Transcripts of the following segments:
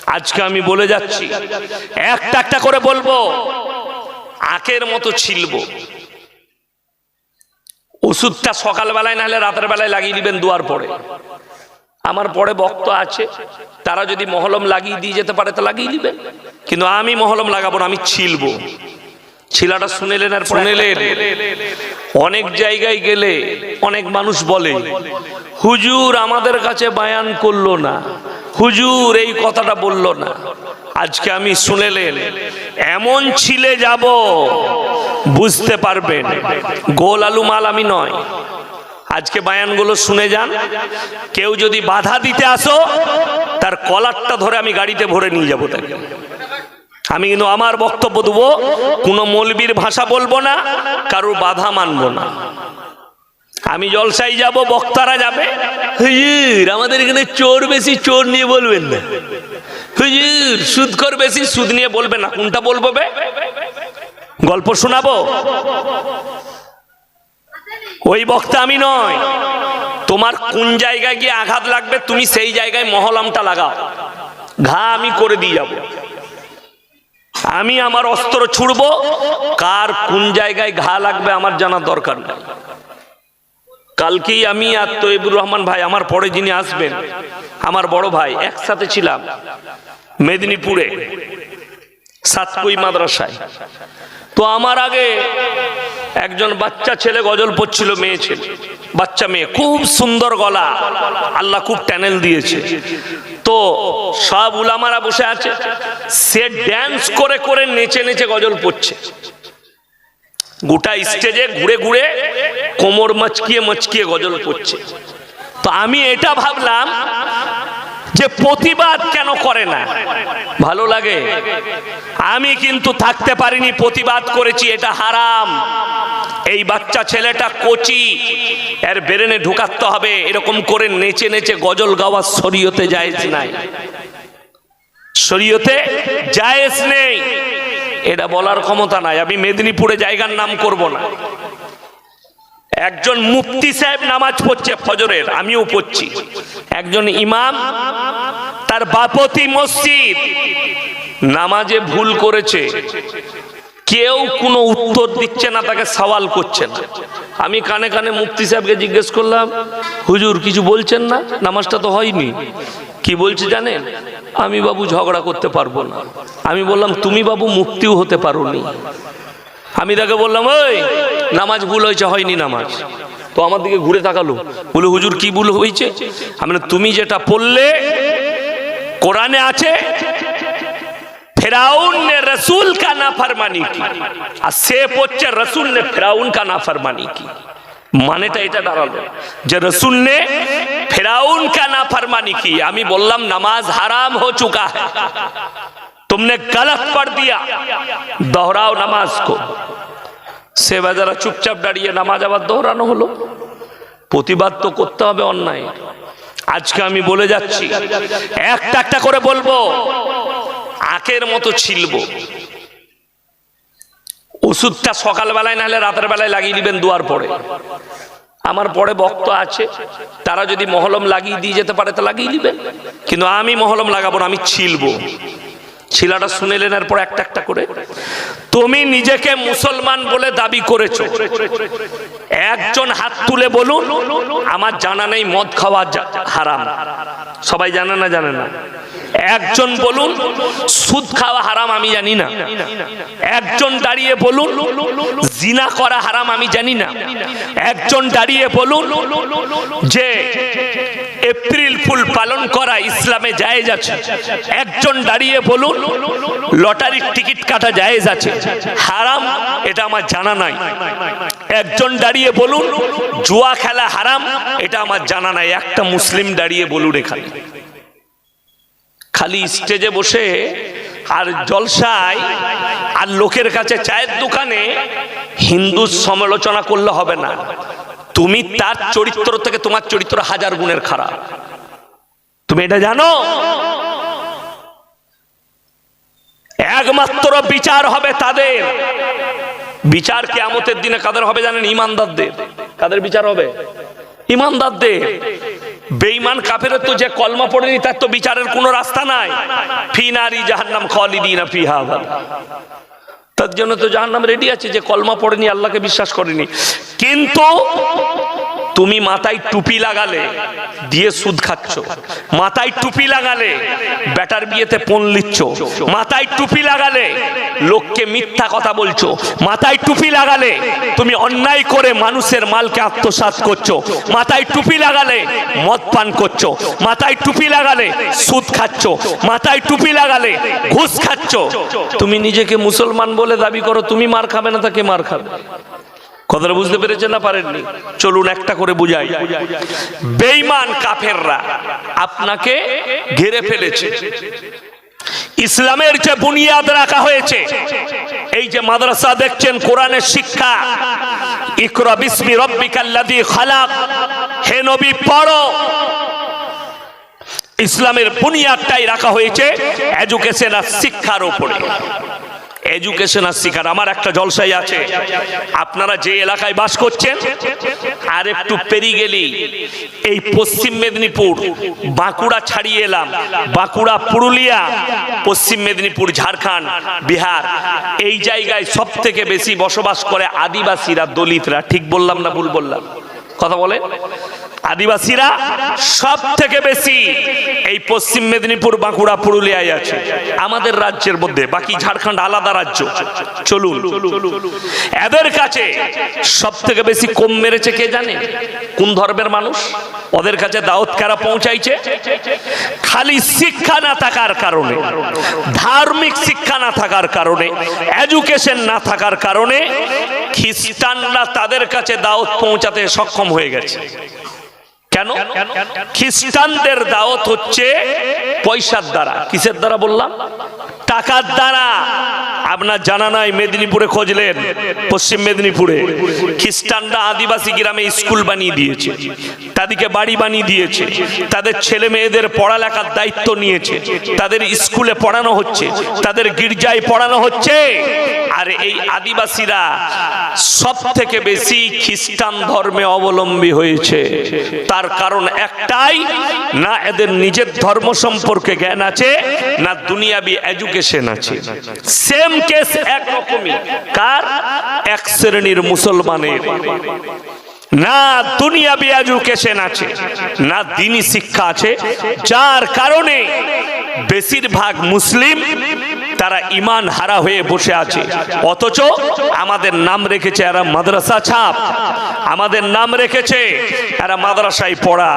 আজকে আমি বলে যাচ্ছি, একটা একটা করে বলবো, আখের মতো ছিলবো। ওষুধটা সকালবেলায় না হলে রাতের বেলায় লাগিয়ে দিবেন দুয়ার পরে। আমার পরে বক্ত আছে, তারা যদি মহলম লাগিয়ে দিয়ে যেতে পারে তা লাগিয়ে দিবেন, কিন্তু আমি মহলম লাগাবো না, আমি ছিলবো। ছিলাটা শুনেলেন আর শুনেলেন। অনেক জায়গায় গেলে অনেক মানুষ বলে, হুজুর আমাদের কাছে বায়ান করলো না, হুজুর এই কথাটা বললো না। আজকে আমি শুনেলেন, এমন ছিলে যাব বুঝতে পারবেন গোল আলু মাল আমি নয়। আজকে বায়ানগুলো শুনে যান। কেউ যদি বাধা দিতে আসো, তার কলারটা ধরে আমি গাড়িতে ভরে নিয়ে যাবো তাকে। আমি কিন্তু আমার বক্তব্য দেবো, কোনো মৌলবীর ভাষা বলবো না, কারোর বাধা মানবো না। আমি জলসায় যাব, বক্তারা যাবে, হুজুর আমাদের এখানে চোর বেশি, চোর নিয়ে বলবেন না। হুজুর সুদখোর বেশি, সুদ নিয়ে বলবেন না। কোনটা বলবো বে? গল্প শোনাবো? ওই বক্তা আমি নয়। তোমার কোন জায়গায় গিয়ে আঘাত লাগবে তুমি সেই জায়গায় মহলমটা লাগাও, ঘা আমি করে দিয়ে যাব। আমি আমার অস্ত্র ছুড়বো, কার কোন জায়গায় ঘা লাগবে আমার জানার দরকার নেই। কালকেই আমি আর তৈবুর রহমান ভাই, আমার পরে যিনি আসবেন, আমার বড় ভাই, একসাথে ছিলাম মেদিনীপুরে সাতকুই মাদ্রাসায়। তো আমার আগে একজন বাচ্চা ছেলে গজল পড়ছিল, মেয়ে ছেলে, বাচ্চা মেয়ে, খুব সুন্দর গলা, আল্লাহ খুব ট্যানেল দিয়েছে। তো সব উলামারা বসে আছে, সে ড্যান্স করে করে নেচে নেচে গজল পড়ছে। গোটা স্টেজে ঘুরে ঘুরে কোমর মচকিয়ে মচকিয়ে গজল পড়ছে। তো আমি এটা ভাবলাম যে প্রতিবাদ কেন করে না? ভালো লাগে। আমি কিন্তু থাকতে পারিনি, প্রতিবাদ করেছি, এটা হারাম। এই বাচ্চা ছেলেটা কোচি, এর ব্রেনে ঢুকাতে হবে। এরকম করে নেচে নেচে গজল গাওয়া শরীয়তে জায়েজ নাই, শরীয়তে জায়েজ নেই। এটা বলার ক্ষমতা নাই। আমি মেদিনীপুরে জায়গার নাম করব না। একজন মুফতি সাহেব নামাজ পড়ছে ফজরের, আমিও পড়ছি। একজন ইমাম, তার বাপতি মসজিদ, নামাজে ভুল করেছে, কেউ কোনো উত্তর দিচ্ছে না, তাকে সওয়াল করছে না। আমি কানে কানে মুফতি সাহেবকে জিজ্ঞেস করলাম, হুজুর কিছু বলছেন না? নামাজটা তো হয়নি। কি বলছে জানেন? আমি বাবু ঝগড়া করতে পারবো না। আমি বললাম, তুমি বাবু মুফতিও হতে পারোনি। আমি তাকে বললাম, ওই নামাজ ভুল হয়েছে, হয়নি নামাজ। তো আমার দিকে ঘুরে তাকালো, বলে হুজুর কি ভুল হয়েছে? আমি তুমি যেটা পড়লে কোরআনে আছে, ফেরাউন ने रसूल का नाफरमानी की, আর সে পড়ছে রসুল ने ফেরাউন का नाफरमानी की। মানেটা এটা দাঁড়ালো যে রসুল ने ফেরাউন का नाफरमानी की। আমি বললাম নামাজ হারাম हो चुका है, तुमने गलत पढ़ दिया, दोहराओ नमाज को। সে বেচারা চুপচাপ দাঁড়িয়ে, নামাজ আবার দোহরানো হলো। প্রতিবাদ তো করতে হবে অন্যায়। আজকে আমি বলে যাচ্ছি, একটা একটা করে বলবো, আখের মতো ছিলবো। ওষুধটা সকালবেলায় না হলে রাতের বেলায় লাগিয়ে দিবেন দুয়ার পরে। আমার পরে বক্ত আছে, তারা যদি মহলম লাগিয়ে দিয়ে যেতে পারে তা লাগিয়ে দিবেন, কিন্তু আমি মহলম লাগাবো না, আমি ছিলবো। ছিলাটা শুনেলেন আর পর একটা একটা করে। তুমি নিজেকে মুসলমান বলে দাবি করেছো, একজন হাত তুলে বলুন আমার জানা নেই মদ খাওয়া হারাম। সবাই জানে না? জানে না। একজন বলুন সুদ খাওয়া হারাম, আমি জানি না। একজন দাঁড়িয়ে বলুন জিনা করা হারাম, আমি জানি না। একজন দাঁড়িয়ে বলুন যে এপ্রিল ফুল পালন করা ইসলামে জায়েজ আছে। একজন দাঁড়িয়ে বলুন লটারির টিকিট কাটা জায়েজ আছে, হারাম, এটা আমার জানা নাই। একজন দাঁড়িয়ে বলুন জুয়া খেলা হারাম, এটা আমার জানা নাই। একটা মুসলিম দাঁড়িয়ে বলুন এখানে। খালি স্টেজে বসে আর জলসায় আর লোকের কাছে চায়ের দোকানে হিন্দু সমালোচনা করলে হবে না। তুমি তার চরিত্র থেকে তোমার চরিত্র হাজার গুণের খারাপ, তুমি এটা জানো? একমাত্র বিচার হবে তাদের। বিচার কিয়ামতের দিনে কাদের হবে জানেন? ইমানদারদের। কাদের বিচার হবে? ইমানদারদের। বেঈমান কাফেরের তো যে কলমা পড়েনি তার তো বিচারের কোনো রাস্তা নাই। ফি নারি জাহান্নাম খালিদিনা ফিহা, তার জন্য তো জাহান্নাম রেডি আছে, যে কলমা পড়েনি, আল্লাহকে বিশ্বাস করেনি। কিন্তু তুমি মাথায় টুপি লাগালে দিয়ে সুদ খাচ্ছ, মাথায় টুপি লাগালে বেটার বিয়েতে পণ লিচ্ছ, মাথায় টুপি লাগালে লোককে মিথ্যা কথা বলছো, মাথায় টুপি লাগালে তুমি অন্যায় করে মানুষের মালকে আত্মসাৎ করছো, মাথায় টুপি লাগালে মদ পান করছো, মাথায় টুপি লাগালে সুদ খাচ্ছ, মাথায় টুপি লাগালে ঘুষ খাচ্ছ। তুমি নিজেকে মুসলমান বলে দাবি করো, তুমি মার খাবে না, তাকে মার খাবে। কথাটা বুঝতে পেরেছেন না পারেননি? চলুন একটা করে বুঝাই। বেঈমান কাফেররা আপনাকে ঘিরে ফেলেছে। ইসলামের যে বুনিয়াদ রাখা হয়েছে, এই যে মাদ্রাসা দেখছেন, কোরআনের শিক্ষা, ইকরা বিসমি রাব্বিকাল্লাযী খালাক, হে নবী পড়ো। ইসলামের বুনিয়াদটাই রাখা হয়েছে এডুকেশন আর শিক্ষার উপরে। এডুকেশন আর শিক্ষার। আমার একটা জলসাই আছে, আপনারা যে এলাকায় বাস করছেন, আর একটু পেরিয়ে গেলেই এই পশ্চিম মেদিনীপুর, বাঁকুড়া ছাড়িয়ে এলাম, বাঁকুড়া, পুরুলিয়া, পশ্চিম মেদিনীপুর, ঝাড়খণ্ড, বিহার, এই জায়গায় সব থেকে বেশি বসবাস করে আদিবাসীরা, দলিতরা। ঠিক বললাম না ভুল বললাম? কথা বলে। আদিবাসীরা সব থেকে বেশি এই পশ্চিম মেদিনীপুর, বাঁকুড়া, পুরুলিয়ায় আছে আমাদের রাজ্যের মধ্যে। বাকি ঝাড়খণ্ড আলাদা রাজ্য। চলুন, এদের কাছে সব থেকে বেশি কম মেরেছে কে জানে? কোন ধর্মের মানুষ? ওদের কাছে দাওয়াত কারা পৌঁছাইছে? খালি শিক্ষা না থাকার কারণে, ধার্মিক শিক্ষা না থাকার কারণে, এডুকেশন না থাকার কারণে খ্রিস্টানরা তাদের কাছে দাওয়াত পৌঁছাতে সক্ষম হয়ে গেছে। কেন? খ্রিস্টানদের দাওয়াত হচ্ছে পয়সার দ্বারা। কিসের দ্বারা বললাম? টাকার দ্বারা। আপনার জানা নাই, মেদিনীপুরে খোঁজলেন, পশ্চিম মেদিনীপুরে খ্রিস্টানরা আদিবাসী গ্রামে স্কুল বানিয়ে দিয়েছে, তাদেরকে বাড়ি বানিয়ে দিয়েছে, তাদের ছেলে মেয়েদের পড়ালেখার দায়িত্ব নিয়েছে, তাদের স্কুলে পড়ানো হচ্ছে, তাদের গির্জায় পড়ানো হচ্ছে। আর এই আদিবাসীরা সব থেকে বেশি খ্রিস্টান ধর্মে অবলম্বী হয়েছে। তার কারণ একটাই, না এদের নিজের ধর্ম সম্পর্কে জ্ঞান আছে, না দুনিয়াবি এডুকেশন আছে। সেম কেস একরকমই। কার? এক শ্রেণীর মুসলমানের। না দুনিয়াবি এডুকেশন আছে, না দ্বীনি শিক্ষা আছে, যার কারণে বেশিরভাগ মুসলিম তারা ঈমান হারা হয়ে বসে আছে। অথচ আমাদের নাম রেখেছে এরা মাদ্রাসা ছাপ, আমাদের নাম রেখেছে এরা মাদ্রাসায় পড়া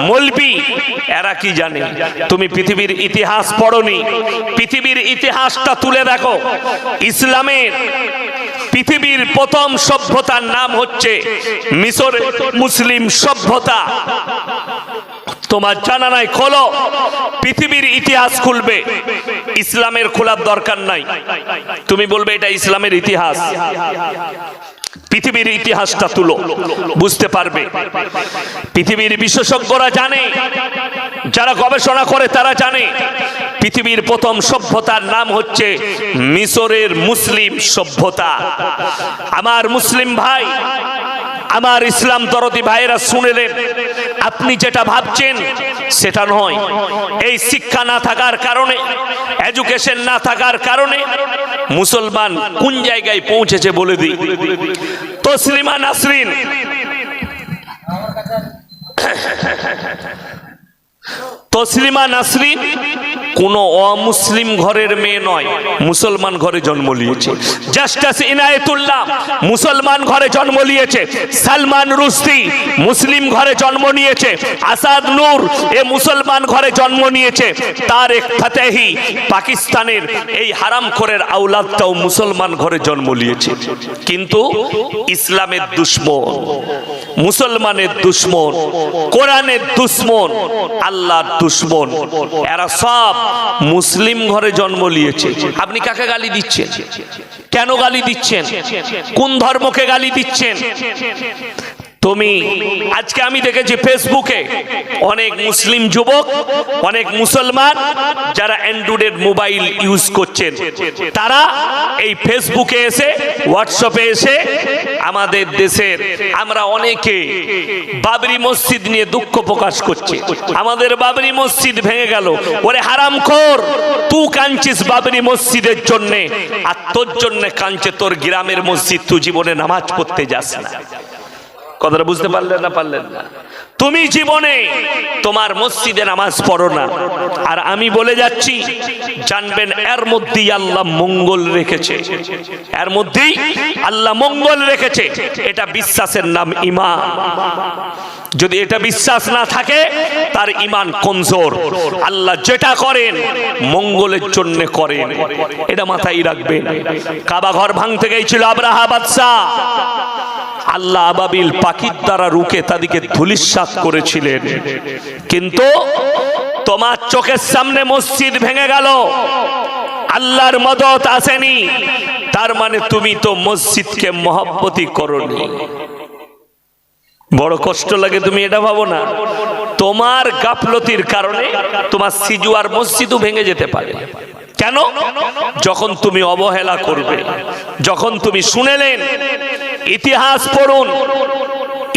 মৌলবি। এরা কি জানে? তুমি পৃথিবীর ইতিহাস পড়নি, পৃথিবীর ইতিহাসটা তুলে দেখো। ইসলামের পৃথিবীর প্রথম সভ্যতার নাম হচ্ছে মিশরের মুসলিম সভ্যতা। তোমার জানা নাই? খোলো, পৃথিবীর ইতিহাস খুলবে। ইসলামের খোলার দরকার নাই। তুমি বলবে এটা ইসলামের ইতিহাস। পৃথিবীর ইতিহাসটা তুলো, বুঝতে পারবে। পৃথিবীর বিশেষজ্ঞরা জানে, যারা গবেষণা করে তারা জানে, পৃথিবীর প্রথম সভ্যতার নাম হচ্ছে মিশরের মুসলিম সভ্যতা। আমার মুসলিম ভাই, আমার ইসলাম দরদি ভাইরা শুনেলেন, আপনি যেটা ভাবছেন সেটা নয়। এই শিক্ষা না থাকার কারণে, এডুকেশন না থাকার কারণে মুসলমান কোন জায়গায় পৌঁছেছে বলে দিই। তসলিমা নাসরিন, তসলিমা নাসরিন কোন অমুসলিম ঘরের মেয়ে নয়, মুসলমান ঘরে জন্ম নিয়েছে। জাস্টিস ইনায়েতুল্লাহ মুসলমান ঘরে জন্ম নিয়েছে। সালমান রুশদি মুসলিম ঘরে জন্ম নিয়েছে। আসাদ নূর এ মুসলমান ঘরে জন্ম নিয়েছে। তারেক ফাতেহি পাকিস্তানের এই হারামখোরের আওলাদটাও মুসলমান ঘরে জন্ম নিয়েছে। কিন্তু ইসলামের দুশমন, মুসলমানের দুশমন, কোরআনের দুশমন, আল্লাহর দুশমন, এরা সব মুসলিম ঘরে জন্ম নিয়েছে। আপনি কাকে গালি দিচ্ছেন? কেন গালি দিচ্ছেন? কোন ধর্মকে গালি দিচ্ছেন? তুমি আজকে আমি দেখেছি ফেসবুকে অনেক মুসলিম যুবক, অনেক মুসলমান যারা অ্যান্ড্রয়েড মোবাইল ইউজ করছেন, তারা এই ফেসবুকে এসে, হোয়াটসঅ্যাপে এসে আমাদের দেশের আমরা অনেকে বাবরি মসজিদ নিয়ে দুঃখ প্রকাশ করছে। আমাদের বাবরি মসজিদ ভেঙে গেল। ওরে হারামখোর, তুই কাঁদছিস বাবরি মসজিদের জন্য, আর তোর জন্য কাঁদছে তোর গ্রামের মসজিদ। তুই জীবনে নামাজ পড়তে যাস না। কথাটা বুঝতে পারলেন না? পারলেন না? তুমি জীবনে তোমার মসজিদে নামাজ পড়ো না। আর আমি বলে যাচ্ছি, জানবেন এর মধ্যেই আল্লাহ মঙ্গল রেখেছে, এর মধ্যেই আল্লাহ মঙ্গল রেখেছে। এটা বিশ্বাসের নাম ঈমান। যদি এটা বিশ্বাস না থাকে, তার ঈমান কমজোর। আল্লাহ যেটা করেন মঙ্গলের জন্য করেন, এটা মাথায় রাখবেন। কাবা ঘর ভাঙতে গিয়েছিল আব্রাহা বাদশাহ, আল্লাহ আবাবিল পাখির দ্বারা রুখে তাদেরকে ধূলিসাৎ করেছিলেন। কিন্তু তোমার চোখের সামনে মসজিদ ভেঙে গেল, আল্লাহর মদত আসেনি, তার মানে তুমি তো মসজিদকে মহব্বতই করোনি। বড় কষ্ট লাগে, তুমি এটা ভাবো না? তোমার গাফলতির কারণে তোমার সিজুয়ার মসজিদও ভেঙে যেতে পারে। কেন? যখন তুমি অবহেলা করবে, যখন তুমি শুনেলেন। ইতিহাস পড়ুন,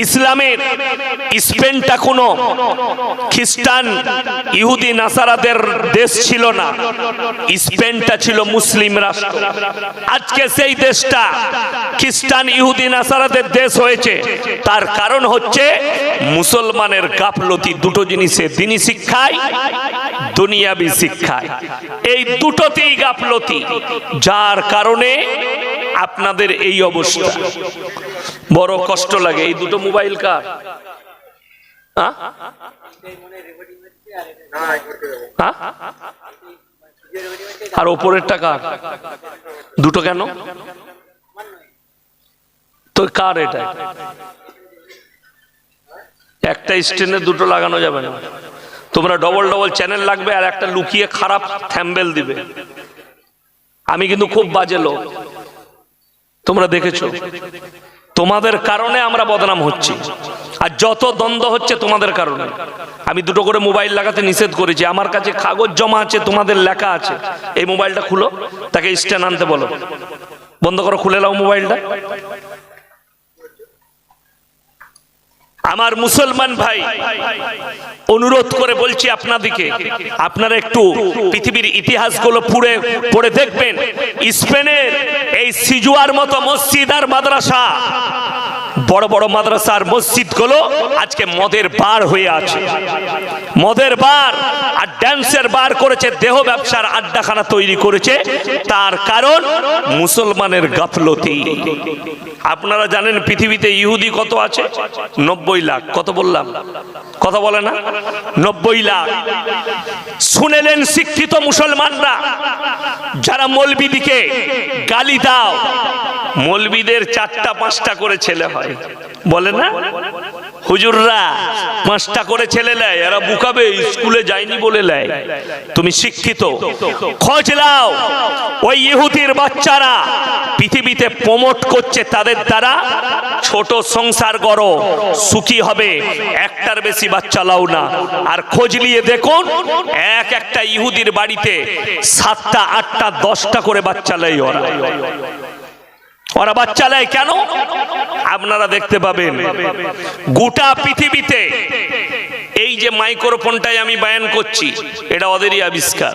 ইসলামের স্পেনটা কোনো খ্রিস্টান ইহুদি নাসারাদের দেশ ছিল না, স্পেনটা ছিল মুসলিম রাষ্ট্র। আজকে সেই দেশটা খ্রিস্টান ইহুদি নাসারাদের দেশ হয়েছে, তার কারণ হচ্ছে মুসলমানের গাফলতি। দুটো জিনিসে, দ্বীনি শিক্ষায়, দুনিয়াবি শিক্ষায়, এই দুটোতেই গাফলতি, যার কারণে আপনাদের এই অবস্থা। বড় কষ্ট লাগে। এই দুটো মোবাইল কার? আর ওপরের টাকা দুটো কেন? তো কার এটা? একটা স্ট্যান্ডে দুটো লাগানো যাবে না। তোমরা ডবল ডবল চ্যানেল লাগবে, আর একটা লুকিয়ে খারাপ থ্যাম্বেল দিবে। আমি কিন্তু খুব বাজে লোক, তোমরা দেখেছো। তোমাদের কারণে আমরা বদনাম হচ্ছি, আর যত দ্বন্দ্ব হচ্ছে তোমাদের কারণে। আমি দুটো করে মোবাইল লাগাতে নিষেধ করেছি। আমার কাছে কাগজ জমা আছে, তোমাদের লেখা আছে। এই মোবাইলটা খুলো, তাকে স্ট্যান্ড আনতে বলো। বন্ধ করো, খুলে নাও মোবাইলটা। আমার মুসলমান ভাই, অনুরোধ করে বলছি আপনাদেরকে, আপনারা একটু পৃথিবীর ইতিহাসগুলো পড়ে দেখবেন। স্পেনের এই সিজুয়ার মতো মসজিদ আর মাদ্রাসা, বড় বড় মাদ্রাসার মসজিদগুলো আজকে মদের বার হয়ে আছে। মদের বার আর ড্যান্সের বার করেছে, দেহ ব্যবসার আড্ডাখানা তৈরি করেছে। তার কারণ মুসলমানের গাফলতি। আপনারা জানেন পৃথিবীতে ইহুদি কত আছে? 90 লাখ। কত বললাম? কথা বলে না? 90 লাখ। শুনেলেন শিক্ষিত মুসলমানরা যারা মৌলবীদিকে গালি দাও, মৌলবীদের 4টা 5টা করে ছেলে হয়, বলে না? হুজুররা 5টা করে ছেলে নেয়, এরা বুকাবে, স্কুলে যায়নি বলে নেয়। তুমি শিক্ষিত, খোঁজ নাও। ওই ইহুদির বাচ্চারা পৃথিবীতে প্রমোট করছে, তাদের দ্বারা ছোট সংসার করো, সুখী হবে, একটার বেশি বাচ্চা লাও না। আর খোঁজ নিয়ে দেখুন, একটা ইহুদির বাড়িতে 7টা 8টা 10টা করে বাচ্চা নেয়। ওরা বাচ্চা নেয় কেন? আপনারা দেখতে পাবেন গোটা পৃথিবীতে এই যে মাইক্রোফোনটাই আমি বয়ান করছি, এটা ওদেরই আবিষ্কার।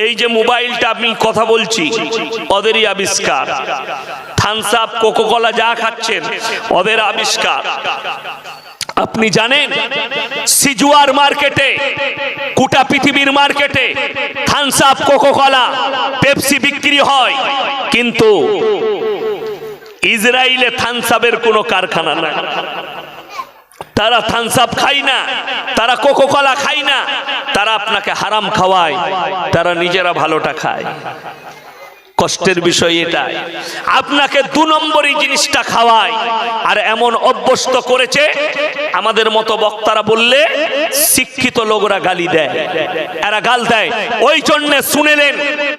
এই যে মোবাইলটা আমি কথা বলছি, ওদেরই আবিষ্কার। থামস আপ, কোকোকোলা যা খাচ্ছেন, ওদের আবিষ্কার। আপনি জানেন সিজুয়ার মার্কেটে, গোটা পৃথিবীর মার্কেটে থামস আপ, কোকোকোলা, পেপসি বিক্রি হয়, কিন্তু ইসরায়েলে থামস আপের কোনো কারখানা নাই। তারা থামস আপ খায় না, তারা কোকোকোলা খায় না, তারা আপনাকে হারাম খাওয়ায়, তারা নিজেরা ভালোটা খায়। কষ্টের বিষয় এটা, আপনাকে 2 নম্বরই জিনিসটা খাওয়ায়। আর এমন অভ্যস্ত করেছে, আমাদের মতো বক্তারা বললে শিক্ষিত লোকরা গালি দেয়, এরা গাল দেয়। ওই জন্য শুনেলেন